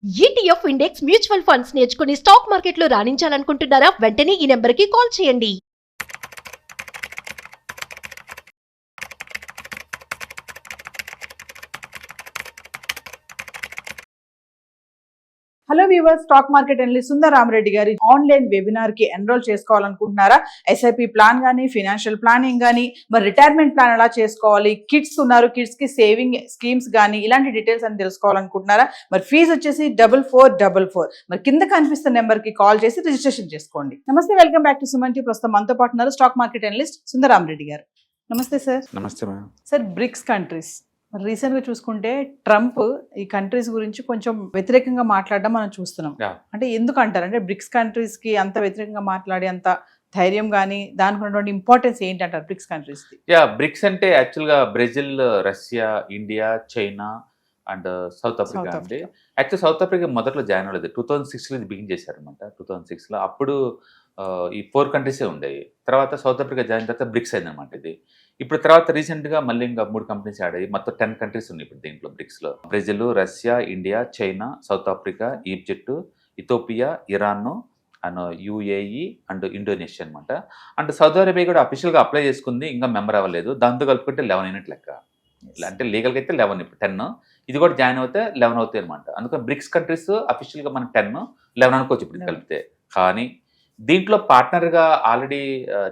ETF index mutual funds నేర్చుకుని stock మార్కెట్లో రాణించాలనుకుంటున్నారా? వెంటనే ఈ నెంబర్కి కాల్ చేయండి. Hello viewers, stock market analyst Sundar Rama Reddy గారి ఆన్లైన్ వెబినార్ కి ఎన్రోల్ చేసుకోవాలనుకుంటున్నారా? ఎస్ఐపి ప్లాన్ కానీ, ఫైనాన్షియల్ ప్లానింగ్ కానీ, మరి రిటైర్మెంట్ ప్లాన్ ఎలా చేసుకోవాలి, కిడ్స్ ఉన్నారు, కిడ్స్ కి సేవింగ్ స్కీమ్స్ కానీ, ఇలాంటి డీటెయిల్స్ అని తెలుసుకోవాలనుకుంటున్నారా? మరి ఫీజు వచ్చేసి 4444. మరి కింద కనిపిస్తున్న నెంబర్ కి కాల్ చేసి రిజిస్ట్రేషన్ చేసుకోండి. నమస్తే, welcome back to Suman TV. ప్రస్తుతం మనతో పాటు ఉన్నారు stock market analyst Sundar Rama Reddy గారు. నమస్తే సార్. నమస్తే madam. Sir, bricks countries recent గా చూసుకుంటే ట్రంప్ ఈ కంట్రీస్ గురించి కొంచెం వ్యతిరేకంగా మాట్లాడడం మనం చూస్తున్నాం. అంటే ఎందుకు అంటారు, అంటే బ్రిక్స్ కంట్రీస్ కి అంత వ్యతిరేకంగా మాట్లాడే అంత ధైర్యం కానీ దానికి ఉన్నటువంటి ఇంపార్టెన్స్ ఏంటంటారు బ్రిక్స్ కంట్రీస్ కి? బ్రిక్స్ అంటే యాక్చువల్ గా Brazil, Russia, India, China and south Africa అండి. యాక్చువల్ సౌత్ ఆఫ్రికా మొదట్లో జాయిన్ అవ్వలేదు, 2006లో ఇది బిగిన్ చేశారనమాట. 2006లో అప్పుడు ఈ 4 కంట్రీసే ఉండేవి. తర్వాత సౌత్ ఆఫ్రికా జాయిన్ తర్వాత బ్రిక్స్ అయిందనమాట ఇది. ఇప్పుడు తర్వాత రీసెంట్గా మళ్ళీ ఇంకా 3 కంపెనీస్ యాడ్ అయ్యి మొత్తం 10 కంట్రీస్ ఉన్నాయి ఇప్పుడు దీంట్లో బ్రిక్స్లో. Brazil, Russia, India, China, South Africa, Egypt, Ethiopia, Iran and UAE and Indonesia అనమాట. అండ్ సౌదీ అరేబియా కూడా అఫీషియల్గా అప్లై చేసుకుంది, ఇంకా మెంబర్ అవ్వలేదు. దాంతో కలుపుకుంటే 11 అయినట్టు లెక్క. అంటే లీగల్గా అయితే 11, ఇప్పుడు 10. ఇది కూడా జాయిన్ అవుతే 11 అవుతాయి అనమాట. అందుకని బ్రిక్స్ కంట్రీస్ అఫీషియల్గా మనం 10, 11 అనుకోవచ్చు ఇప్పుడు కలిపితే. కానీ దీంట్లో పార్ట్నర్గా ఆల్రెడీ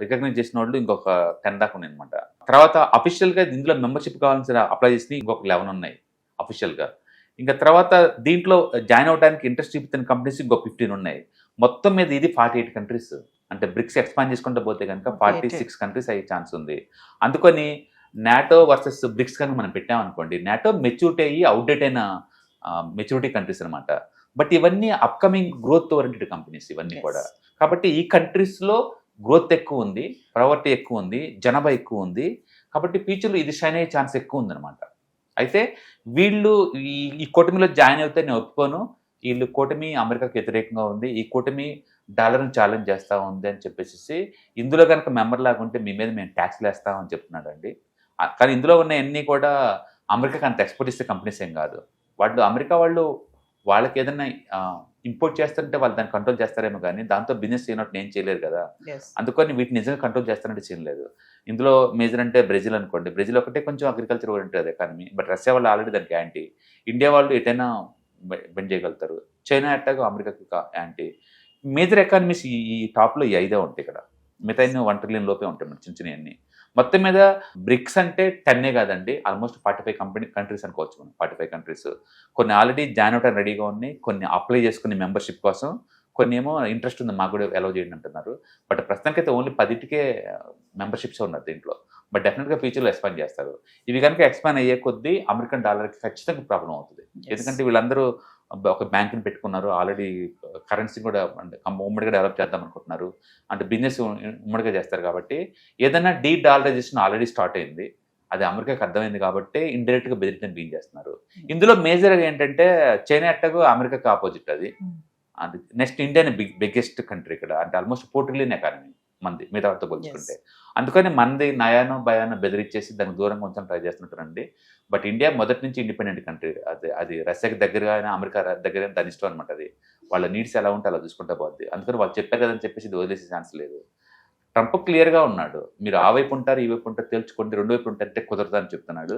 రికగ్నైజ్ చేసిన వాళ్ళు ఇంకొక 10 దాకా ఉన్నాయి అనమాట. తర్వాత అఫీషియల్గా ఇందులో మెంబర్షిప్ కావాల్సిన అప్లై చేసి ఇంకొక 11 ఉన్నాయి అఫీషియల్గా. ఇంకా తర్వాత దీంట్లో జాయిన్ అవడానికి ఇంట్రెస్ట్ చూపుతున్న కంపెనీస్ ఇంకో 15 ఉన్నాయి. మొత్తం మీద ఇది 48 కంట్రీస్. అంటే బ్రిక్స్ ఎక్స్పాండ్ చేసుకుంటూ పోతే కనుక 46 కంట్రీస్ అయ్యే ఛాన్స్ ఉంది. అందుకని నాటో వర్సెస్ బ్రిక్స్ కనుక మనం పెట్టామనుకోండి, నాటో మెచ్యూరిటీ అయ్యి అవుట్డేట్ అయిన మెచ్యూరిటీ కంట్రీస్ అనమాట. బట్ ఇవన్నీ అప్కమింగ్ గ్రోత్ ఓరియంటెడ్ కంపెనీస్ ఇవన్నీ కూడా. కాబట్టి ఈ కంట్రీస్లో గ్రోత్ ఎక్కువ ఉంది, ప్రవర్టీ ఎక్కువ ఉంది, జనాభా ఎక్కువ ఉంది. కాబట్టి ఫ్యూచర్లో ఇది షైన్ అయ్యే ఛాన్స్ ఎక్కువ ఉందన్నమాట. అయితే వీళ్ళు ఈ కూటమిలో జాయిన్ అవుతే నేను ఒప్పుకోను. వీళ్ళు కూటమి అమెరికాకి వ్యతిరేకంగా ఉంది, ఈ కూటమి డాలర్ని ఛాలెంజ్ చేస్తూ ఉంది అని చెప్పేసి ఇందులో కనుక మెంబర్ లాగా ఉంటే మీ మీద మేము ట్యాక్స్లు వేస్తామని చెప్తున్నాడు అండి. కానీ ఇందులో ఉన్న అన్నీ కూడా అమెరికాకి అంత ఎక్స్పోర్ట్ ఇస్తే కంపెనీస్ ఏం కాదు. అమెరికా వాళ్ళకి ఏదైనా ఇంపోర్ట్ చేస్తుంటే వాళ్ళు దాన్ని కంట్రోల్ చేస్తారేమో, కానీ దాంతో బిజినెస్ చేయనట్టు నేను చేయలేరు కదా. అందుకని వీటిని నిజంగా కంట్రోల్ చేస్తానంటే చేయలేదు. ఇందులో మేజర్ అంటే బ్రెజిల్ అనుకోండి, బ్రెజిల్ ఒకటే కొంచెం agriculture oriented economy. But Russia వాళ్ళు ఆల్రెడీ దానికి యాంటీ. ఇండియా వాళ్ళు ఎటైనా బెండ్ చేయగలుగుతారు. చైనా అట్టాగా అమెరికాకి యాంటీ. మేజర్ ఎకానమీస్ ఈ టాప్లో ఈ 5 ఉంటాయి ఇక్కడ. మిగతా 1 ట్రిలియన్ లోపే ఉంటాయి మన చిన్న చిన్న అన్ని. మొత్తం మీద బ్రిక్స్ అంటే 10 కాదండి, ఆల్మోస్ట్ 45 కంట్రీస్ అనుకోవచ్చు మనం. 45 కంట్రీస్. కొన్ని ఆల్రెడీ జాయిన్ అవడానికి రెడీగా ఉన్నాయి, కొన్ని అప్లై చేసుకుని మెంబర్షిప్ కోసం, కొన్ని ఏమో ఇంట్రెస్ట్ ఉంది మాకు కూడా అలౌ చేయండి అంటున్నారు. బట్ ప్రస్తుతానికైతే ఓన్లీ 10కే మెంబర్షిప్స్ ఉన్నారు దీంట్లో. బట్ డెఫినెట్గా ఫ్యూచర్లో ఎక్స్పాండ్ చేస్తారు. ఇవి కనుక ఎక్స్పాండ్ అయ్యే కొద్దీ అమెరికన్ డాలర్కి ఖచ్చితంగా ప్రాబ్లం అవుతుంది. ఎందుకంటే వీళ్ళందరూ ఒక బ్యాంకుని పెట్టుకున్నారు, ఆల్రెడీ కరెన్సీ కూడా ఉమ్మడిగా డెవలప్ చేద్దాం అనుకుంటున్నారు, అంటే బిజినెస్ ఉమ్మడిగా చేస్తారు. కాబట్టి ఏదైనా డాలరైజేషన్ ఆల్రెడీ స్టార్ట్ అయింది, అది అమెరికాకి అర్థమైంది కాబట్టి ఇండైరెక్ట్గా బెదిరించని బీన్ చేస్తున్నారు. ఇందులో మేజర్గా ఏంటంటే చైనా అట్టకు అమెరికాకి ఆపోజిట్ అది. నెక్స్ట్ ఇండియానే బిగ్గెస్ట్ కంట్రీ ఇక్కడ, అంటే ఆల్మోస్ట్ 4 ట్రిలియన్ ఎకానమీ మంది మిగతాతో పోల్చుకుంటే. అందుకని మంది నయానో భయానో బెదిరించేసి దానికి దూరంగా కొంచెం ట్రై చేస్తుంటారండి. బట్ ఇండియా మొదటి నుంచి ఇండిపెండెంట్ కంట్రీ. అది రష్యాకి దగ్గరగా అయినా అమెరికా దగ్గర దాని ఇష్టం అనమాట. అది వాళ్ళ నీడ్స్ ఎలా ఉంటే అలా చూసుకుంటా పోద్ది. అందుకని వాళ్ళు చెప్పారు కదని చెప్పేసి ఇది వదిలేసే ఛాన్స్ లేదు. ట్రంప్ క్లియర్గా ఉన్నాడు, మీరు ఆ వైపు ఉంటారు ఈ వైపు ఉంటారు తెలుసుకోండి, 2 వైపు ఉంటారంటే కుదరదని చెప్తున్నాడు.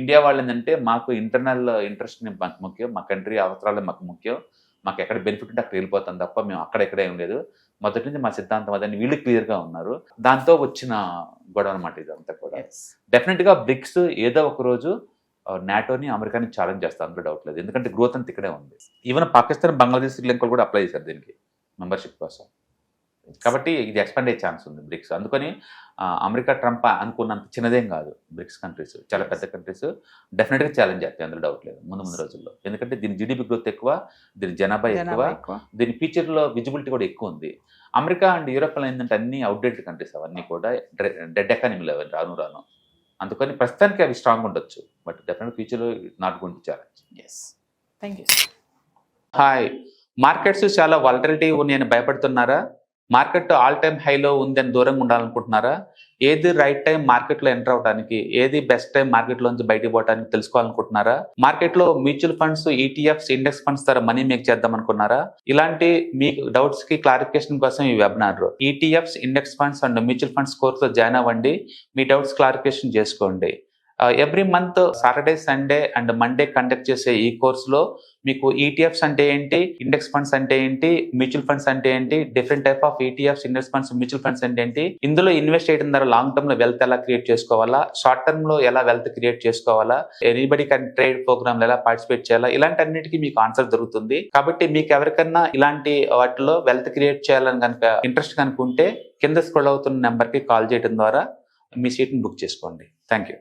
ఇండియా వాళ్ళు ఏంటంటే మాకు ఇంటర్నల్ ఇంట్రెస్ట్ మాకు ముఖ్యం, మా కంట్రీ అవసరాలు మాకు ముఖ్యం, మాకు ఎక్కడ బెనిఫిట్ ఉంటే అక్కడ వెళ్ళిపోతాం తప్ప మేము అక్కడెక్కడే ఏం లేదు, మొదటి నుంచి మా సిద్ధాంతం అదని వీళ్ళు క్లియర్గా ఉన్నారు. దాంతో వచ్చిన గొడవ అనమాట ఇదంతా కూడా. డెఫినెట్గా బ్రిక్స్ ఏదో ఒక రోజు నాటోని అమెరికాని ఛాలెంజ్ చేస్తారు, అందులో డౌట్ లేదు. ఎందుకంటే గ్రోత్ అంతా ఇక్కడే ఉంది. ఈవెన్ పాకిస్తాన్, బంగ్లాదేశ్, శ్రీలంకలు కూడా అప్లై చేశారు దీనికి మెంబర్షిప్ కోసం. కాబట్టి ఇది ఎక్స్పాండ్ అయ్యే ఛాన్స్ ఉంది బ్రిక్స్. అందుకని అమెరికా ట్రంప్ అనుకున్నంత చిన్నదేం కాదు బ్రిక్స్ కంట్రీస్, చాలా పెద్ద కంట్రీస్. డెఫినెట్గా ఛాలెంజ్ చేస్తాయి, అందులో డౌట్ లేదు ముందు రోజుల్లో. ఎందుకంటే దీని జీడీపీ గ్రోత్ ఎక్కువ, దీని జనాభా ఎక్కువ, దీని ఫ్యూచర్లో విజిబిలిటీ కూడా ఎక్కువ ఉంది. అమెరికా అండ్ యూరోప్లో ఏంటంటే అన్ని అవుట్డేటెడ్ కంట్రీస్, అవన్నీ కూడా డెడ్ ఎకానమీలో రాను. అందుకని ప్రస్తుతానికి అవి స్ట్రాంగ్ ఉండొచ్చు, బట్ డెఫినెట్ ఫ్యూచర్లో not going to challenge. Thank you. Hi, markets చాలా వాలటిలిటీ ఉన్నాయని భయపడుతున్నారా? మార్కెట్ ఆల్ టైమ్ హైలో ఉందని దూరంగా ఉండాలనుకుంటున్నారా? ఏది రైట్ టైం మార్కెట్లో ఎంటర్ అవడానికి, ఏది బెస్ట్ టైం మార్కెట్లోంచి బయటకు పోవడానికి తెలుసుకోవాలనుకుంటున్నారా? మార్కెట్లో mutual funds, ETFs, index funds ద్వారా మనీ మేక్ చేద్దాం అనుకున్నారా? ఇలాంటి మీ డౌట్స్ కి క్లారిఫికేషన్ కోసం ఈ webinar. ETFs, index funds and mutual funds కోర్సులో జాయిన్ అవ్వండి. మీ డౌట్స్ క్లారిఫికేషన్ చేసుకోండి. Every month Saturday, Sunday and Monday conduct చేసే ఈ కోర్సులో మీకు ఈటీఎఫ్స్ అంటే ఏంటి, ఇండెక్స్ ఫండ్స్ అంటే ఏంటి, మ్యూచువల్ ఫండ్స్ అంటే ఏంటి, different type of ETFs, index funds, mutual funds అంటే ఏంటి, ఇందులో ఇన్వెస్ట్ చేయడం ద్వారా లాంగ్ టర్మ్ లో వెల్త్ ఎలా క్రియేట్ చేసుకోవాలా, షార్ట్ టర్మ్ లో ఎలా వెల్త్ క్రియేట్ చేసుకోవాలా, ఎనీబడి కెన్ ట్రేడ్ ప్రోగ్రామ్ ఎలా పార్టిసిపేట్ చేయాలా, ఇలాంటి అన్నిటికీ మీకు ఆన్సర్ దొరుకుతుంది. కాబట్టి మీకు ఎవరికన్నా ఇలాంటి వాటిలో వెల్త్ క్రియేట్ చేయాలని కనుక ఇంట్రెస్ట్ కనుక ఉంటే కింద స్క్రోల్ అవుతున్న నెంబర్ కి కాల్ చేయడం ద్వారా మీ సీట్ ని బుక్ చేసుకోండి. Thank you.